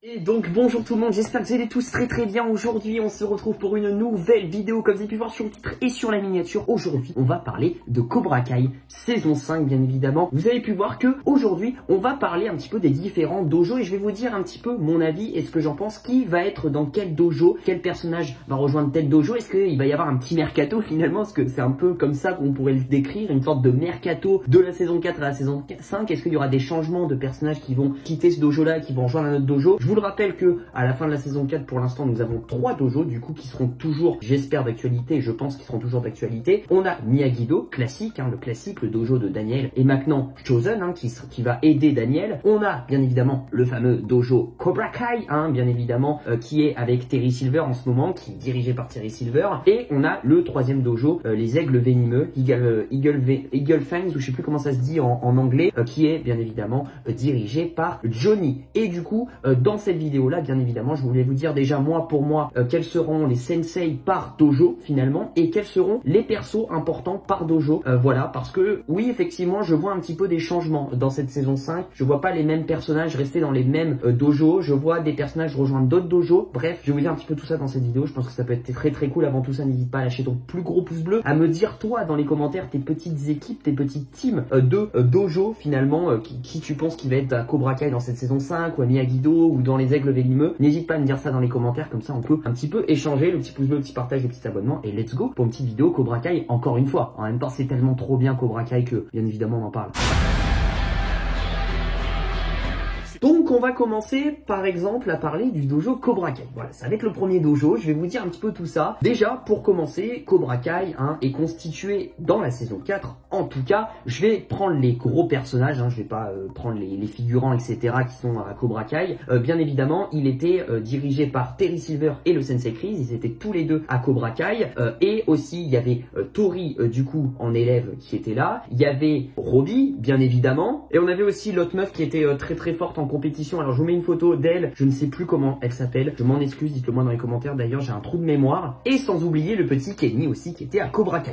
Et donc bonjour tout le monde, j'espère que vous allez tous très bien. Aujourd'hui on se retrouve pour une nouvelle vidéo. Comme vous avez pu voir sur le titre et sur la miniature, aujourd'hui on va parler de Cobra Kai saison 5 bien évidemment. Vous avez pu voir que aujourd'hui on va parler un petit peu des différents dojos et je vais vous dire un petit peu mon avis et ce que j'en pense, qui va être dans quel dojo, quel personnage va rejoindre tel dojo. Est-ce qu'il va y avoir un petit mercato finalement, parce que c'est un peu comme ça qu'on pourrait le décrire, une sorte de mercato de la saison 4 à la saison 5. Est-ce qu'il y aura des changements de personnages qui vont quitter ce dojo là, qui vont rejoindre un autre dojo? Je vous le rappelle que à la fin de la saison 4, pour l'instant, nous avons 3 dojos du coup qui seront toujours, j'espère, d'actualité, et je pense qu'ils seront toujours d'actualité. On a Miyagi-Do, classique, le classique, le dojo de Daniel, et maintenant Chosen, qui va aider Daniel. On a bien évidemment le fameux dojo Cobra Kai, bien évidemment, qui est avec Terry Silver en ce moment, qui est dirigé par Terry Silver. Et on a le troisième dojo, les aigles venimeux, Eagle Fangs, ou je sais plus comment ça se dit en anglais, qui est bien évidemment dirigé par Johnny. Et du coup, dans cette vidéo là, bien évidemment, je voulais vous dire déjà pour moi quels seront les sensei par dojo finalement, et quels seront les persos importants par dojo. Voilà, parce que oui, effectivement, je vois un petit peu des changements dans cette saison 5. Je vois pas les mêmes personnages rester dans les mêmes dojos. Je vois des personnages rejoindre d'autres dojos. Bref, je vais vous dire un petit peu tout ça dans cette vidéo. Je pense que ça peut être très cool. Avant tout ça, n'hésite pas à lâcher ton plus gros pouce bleu, à me dire toi dans les commentaires tes petites équipes, tes petites teams de dojo finalement, qui tu penses qui va être à Cobra Kai dans cette saison 5, ou à Miyagi-Do, ou dans les aigles venimeux. N'hésite pas à me dire ça dans les commentaires, comme ça on peut un petit peu échanger. Le petit pouce bleu, le petit partage, le petit abonnement, et let's go pour une petite vidéo Cobra Kai encore une fois. En même temps, c'est tellement trop bien Cobra Kai que bien évidemment on en parle. Donc on va commencer par exemple à parler du dojo Cobra Kai. Voilà, ça va être le premier dojo, je vais vous dire un petit peu tout ça. Déjà, pour commencer, Cobra Kai est constitué dans la saison 4. En tout cas, je vais prendre les gros personnages, je vais pas prendre les figurants, etc. qui sont à Cobra Kai. Bien évidemment, il était dirigé par Terry Silver et le Sensei Chris, ils étaient tous les deux à Cobra Kai. Et aussi, il y avait Tori, du coup, en élève qui était là. Il y avait Robbie, bien évidemment. Et on avait aussi l'autre meuf qui était très forte en compétition. Alors je vous mets une photo d'elle, je ne sais plus comment elle s'appelle, je m'en excuse, dites-le moi dans les commentaires, d'ailleurs j'ai un trou de mémoire. Et sans oublier le petit Kenny aussi qui était à Cobra Kai.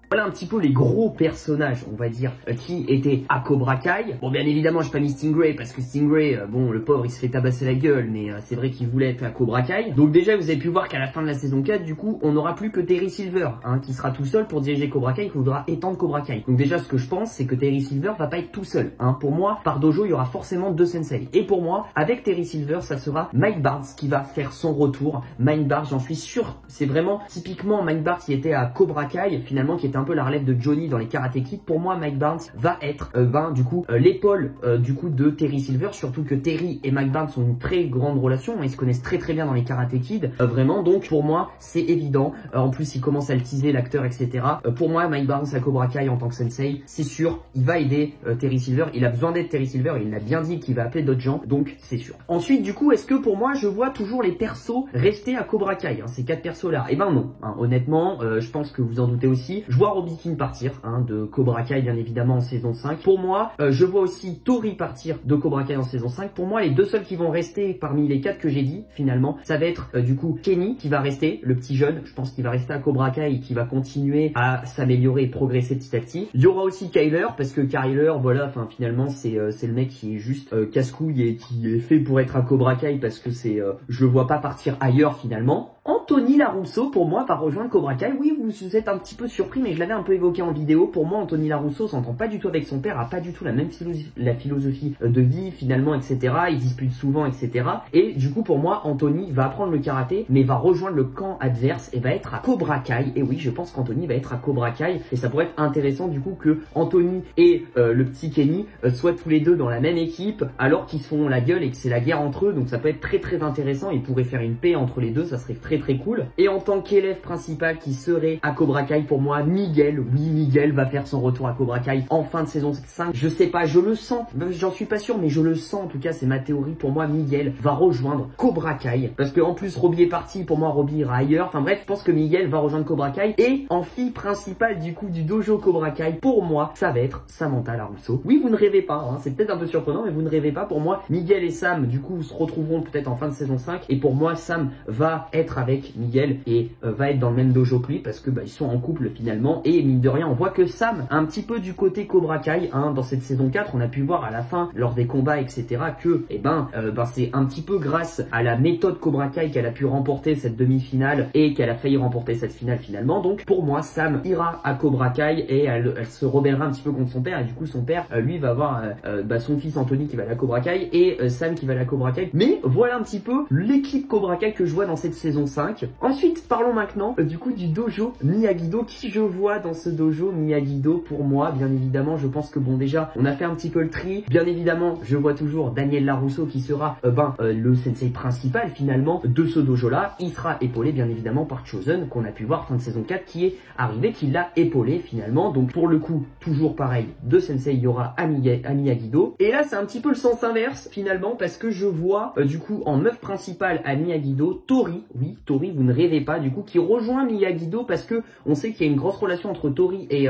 Voilà un petit peu les gros personnages, on va dire, qui étaient à Cobra Kai. Bon, bien évidemment, j'ai pas mis Stingray, parce que Stingray, bon, le pauvre, il se fait tabasser la gueule, mais c'est vrai qu'il voulait être à Cobra Kai. Donc déjà, vous avez pu voir qu'à la fin de la saison 4, du coup, on n'aura plus que Terry Silver, qui sera tout seul pour diriger Cobra Kai, il faudra étendre Cobra Kai. Donc déjà, ce que je pense, c'est que Terry Silver va pas être tout seul. Pour moi, par dojo, il y aura forcément 2 sensei. Et pour moi, avec Terry Silver, ça sera Mike Barnes qui va faire son retour. Mike Barnes, j'en suis sûr, c'est vraiment typiquement Mike Barnes qui était à Cobra Kai, finalement, qui était un peu la relève de Johnny dans les Karate Kid. Pour moi, Mike Barnes va être du coup l'épaule du coup de Terry Silver, surtout que Terry et Mike Barnes ont une très grande relation, ils se connaissent très bien dans les Karate Kid, vraiment. Donc pour moi c'est évident, en plus il commence à le teaser l'acteur, etc. Pour moi, Mike Barnes à Cobra Kai en tant que sensei, c'est sûr, il va aider Terry Silver, il a besoin d'être Terry Silver, il l'a bien dit qu'il va appeler d'autres gens, donc c'est sûr. Ensuite du coup, est-ce que pour moi je vois toujours les persos rester à Cobra Kai, ces 4 persos là? Et ben non, honnêtement, je pense que vous en doutez aussi. Je vois Robbie King partir de Cobra Kai bien évidemment en saison 5. Pour moi, je vois aussi Tori partir de Cobra Kai en saison 5. Pour moi, les 2 seuls qui vont rester parmi les 4 que j'ai dit finalement, ça va être du coup Kenny qui va rester, le petit jeune. Je pense qu'il va rester à Cobra Kai et qui va continuer à s'améliorer et progresser petit à petit. Il y aura aussi Kyler, parce que Kyler, voilà, finalement c'est le mec qui est juste casse-couille et qui est fait pour être à Cobra Kai, parce que je le vois pas partir ailleurs finalement. Anthony Larusso, pour moi, va rejoindre Cobra Kai. Oui, vous êtes un petit peu surpris, mais je l'avais un peu évoqué en vidéo. Pour moi, Anthony Larusso s'entend pas du tout avec son père, a pas du tout la même philosophie de vie, finalement, etc. Ils disputent souvent, etc. Et du coup, pour moi, Anthony va apprendre le karaté, mais va rejoindre le camp adverse et va être à Cobra Kai. Et oui, je pense qu'Anthony va être à Cobra Kai. Et ça pourrait être intéressant, du coup, que Anthony et le petit Kenny soient tous les deux dans la même équipe, alors qu'ils se font la gueule et que c'est la guerre entre eux. Donc ça peut être très intéressant. Ils pourraient faire une paix entre les deux, ça serait très cool. Et en tant qu'élève principal qui serait à Cobra Kai, pour moi, Miguel, oui, Miguel va faire son retour à Cobra Kai en fin de saison 5. Je sais pas, je le sens, j'en suis pas sûr, mais je le sens, en tout cas c'est ma théorie. Pour moi, Miguel va rejoindre Cobra Kai, parce que en plus Robbie est parti, pour moi Robbie ira ailleurs. Enfin bref, je pense que Miguel va rejoindre Cobra Kai. Et en fille principale du coup du dojo Cobra Kai, pour moi ça va être Samantha Larusso. Oui, vous ne rêvez pas, c'est peut-être un peu surprenant, mais vous ne rêvez pas. Pour moi, Miguel et Sam du coup se retrouveront peut-être en fin de saison 5, et pour moi Sam va être avec avec Miguel et va être dans le même dojo que lui parce que ils sont en couple finalement. Et mine de rien, on voit que Sam, un petit peu du côté Cobra Kai, hein, dans cette saison 4, on a pu voir à la fin, lors des combats, etc., que c'est un petit peu grâce à la méthode Cobra Kai qu'elle a pu remporter cette demi-finale et qu'elle a failli remporter cette finale finalement. Donc pour moi, Sam ira à Cobra Kai et elle se rebellera un petit peu contre son père, et du coup son père, lui, va avoir son fils Anthony qui va à la Cobra Kai et Sam qui va à la Cobra Kai. Mais voilà un petit peu l'équipe Cobra Kai que je vois dans cette saison 5. Ensuite, parlons maintenant du coup du dojo Miyagi-Do. Qui je vois dans ce dojo Miyagi-Do? Pour moi, bien évidemment, je pense que bon, déjà, on a fait un petit peu le tri. Bien évidemment, je vois toujours Daniel Larusso qui sera le sensei principal finalement de ce dojo-là. Il sera épaulé bien évidemment par Chosen, qu'on a pu voir fin de saison 4, qui est arrivé, qui l'a épaulé finalement. Donc pour le coup, toujours pareil, de sensei, il y aura à Miyagi-Do. Et là, c'est un petit peu le sens inverse finalement, parce que je vois du coup en meuf principale à Miyagi-Do, Tori. Oui, Tori, vous ne rêvez pas, du coup, qui rejoint Miyagi-Do parce que on sait qu'il y a une grosse relation entre Tori et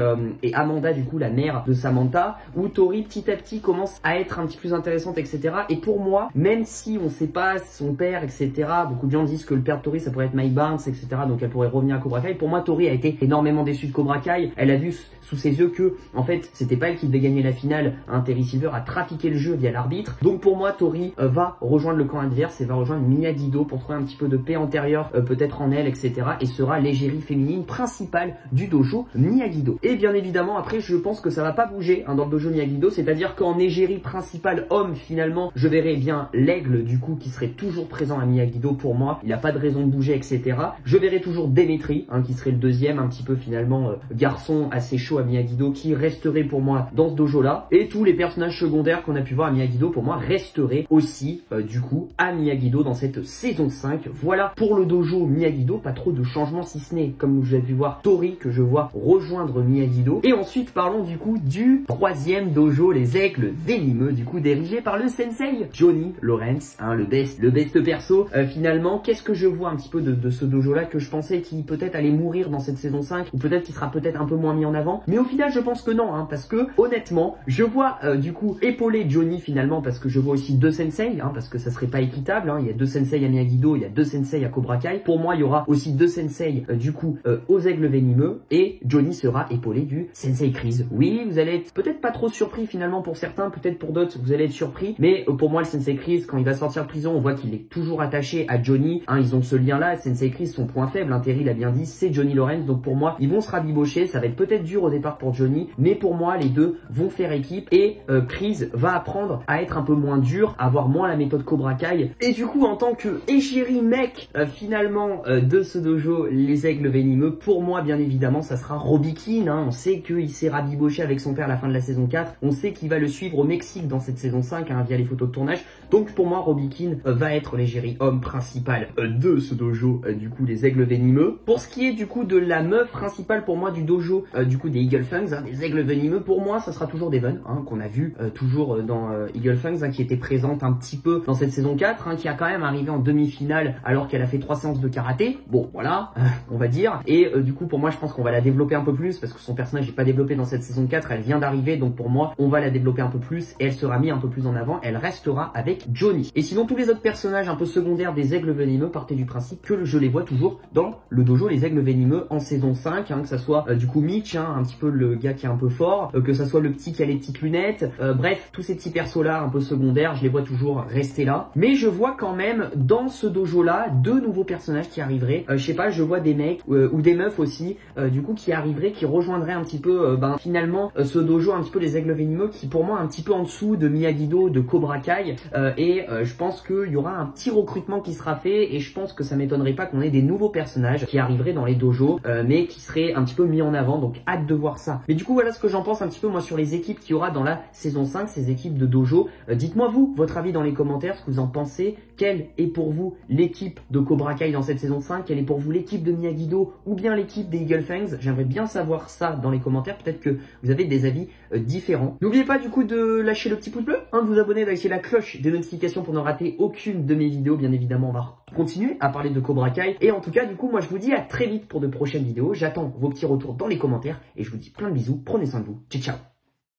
Amanda, du coup, la mère de Samantha, où Tori, petit à petit, commence à être un petit peu plus intéressante, etc. Et pour moi, même si on sait pas son père, etc., beaucoup de gens disent que le père de Tori, ça pourrait être Mike Barnes, etc., donc elle pourrait revenir à Cobra Kai. Pour moi, Tori a été énormément déçue de Cobra Kai. Elle a vu sous ses yeux que, en fait, c'était pas elle qui devait gagner la finale. Terry Silver a trafiqué le jeu via l'arbitre. Donc pour moi, Tori va rejoindre le camp adverse et va rejoindre Miyagi-Do pour trouver un petit peu de paix antérieure, peut-être en elle, etc. Et sera l'égérie féminine principale du dojo Miyagi-Do. Et bien évidemment, après, je pense que ça va pas bouger dans le dojo Miyagi-Do, c'est-à-dire qu'en égérie principale homme, finalement, je verrai bien l'aigle, du coup, qui serait toujours présent à Miyagi-Do pour moi. Il n'a pas de raison de bouger, etc. Je verrai toujours Demetri, qui serait le deuxième, un petit peu finalement garçon assez chaud à Miyagi-Do, qui resterait pour moi dans ce dojo-là. Et tous les personnages secondaires qu'on a pu voir à Miyagi-Do, pour moi, resteraient aussi, du coup, à Miyagi-Do dans cette saison 5. Voilà pour le dojo Miyagi-Do, pas trop de changements si ce n'est, comme vous avez pu voir, Tori, que je vois rejoindre Miyagi-Do. Et ensuite, parlons du coup du troisième dojo, les aigles venimeux, du coup, dirigé par le sensei Johnny Lawrence, le best perso. Finalement, qu'est-ce que je vois un petit peu de ce dojo-là, que je pensais qu'il peut-être allait mourir dans cette saison 5, ou peut-être qu'il sera peut-être un peu moins mis en avant. Mais au final, je pense que non, parce que, honnêtement, je vois, du coup, épauler Johnny finalement, parce que je vois aussi deux sensei, parce que ça serait pas équitable, il y a deux sensei à Miyagi-Do, il y a deux sensei à Cobra Kai. Pour moi, il y aura aussi deux sensei, du coup, aux aigles venimeux, et Johnny sera épaulé du sensei Chris. Oui, vous allez être peut-être pas trop surpris finalement pour certains, peut-être pour d'autres, vous allez être surpris, mais pour moi, le sensei Chris, quand il va sortir de prison, on voit qu'il est toujours attaché à Johnny, ils ont ce lien-là. Sensei Chris, son point faible, Terry l'a bien dit, c'est Johnny Lawrence. Donc pour moi, ils vont se rabibocher, ça va être peut-être dur au départ pour Johnny, mais pour moi, les deux vont faire équipe, et Chris va apprendre à être un peu moins dur, à avoir moins la méthode Cobra Kai. Et du coup, en tant que égérie mec, finalement, de ce dojo, les aigles venimeux, pour moi, bien évidemment, ça sera Robbie Keane. On sait qu'il s'est rabiboché avec son père à la fin de la saison 4. On sait qu'il va le suivre au Mexique dans cette saison 5, via les photos de tournage. Donc pour moi, Robbie Keane va être l'égérie homme principal de ce dojo, du coup, les aigles venimeux. Pour ce qui est du coup de la meuf principale pour moi du dojo, du coup des Eagle Fangs, des aigles venimeux, pour moi, ça sera toujours Devon, qu'on a vu toujours dans Eagle Fangs, qui était présente un petit peu dans cette saison 4, qui a quand même arrivé en demi-finale alors qu'elle a fait 3 séances de karaté. Bon, voilà, on va dire. Et du coup, pour moi, je pense qu'on va la développer un peu plus parce que son personnage n'est pas développé dans cette saison 4, elle vient d'arriver, donc pour moi, on va la développer un peu plus et elle sera mise un peu plus en avant, elle restera avec Johnny. Et sinon, tous les autres personnages un peu secondaires des aigles venimeux partaient du principe que je les vois toujours dans le dojo les aigles venimeux en saison 5, que ça soit du coup Mitch, un petit peu le gars qui est un peu fort, que ça soit le petit qui a les petites lunettes, bref, tous ces petits persos là un peu secondaires, je les vois toujours rester là. Mais je vois quand même dans ce dojo là deux nouveaux personnages qui arriveraient, je sais pas, je vois des mecs ou des meufs aussi, du coup qui arriveraient, qui rejoindraient un petit peu finalement ce dojo, un petit peu les aigles venimeux, qui pour moi un petit peu en dessous de Miyagi-Do, de Cobra Kai, et je pense qu'il y aura un petit recrutement qui sera fait, et je pense que ça m'étonnerait pas qu'on ait des nouveaux personnages qui arriveraient dans les dojos, mais qui seraient un petit peu mis en avant, donc hâte de voir ça. Mais du coup voilà ce que j'en pense un petit peu moi sur les équipes qu'il y aura dans la saison 5, ces équipes de dojo. Dites-moi vous votre avis dans les commentaires, ce que vous en pensez, quelle est pour vous l'équipe de Cobra Kai dans cette saison 5, quelle est pour vous l'équipe de Miyagi-Do ou bien l'équipe des Eagle Fangs. J'aimerais bien savoir ça dans les commentaires, peut-être que vous avez des avis différents. N'oubliez pas du coup de lâcher le petit pouce bleu, de vous abonner, d'activer la cloche des notifications pour ne rater aucune de mes vidéos. Bien évidemment, on va continuer à parler de Cobra Kai. Et en tout cas, du coup, moi je vous dis à très vite pour de prochaines vidéos. J'attends vos petits retours dans les commentaires et je vous dis plein de bisous. Prenez soin de vous. Ciao, ciao.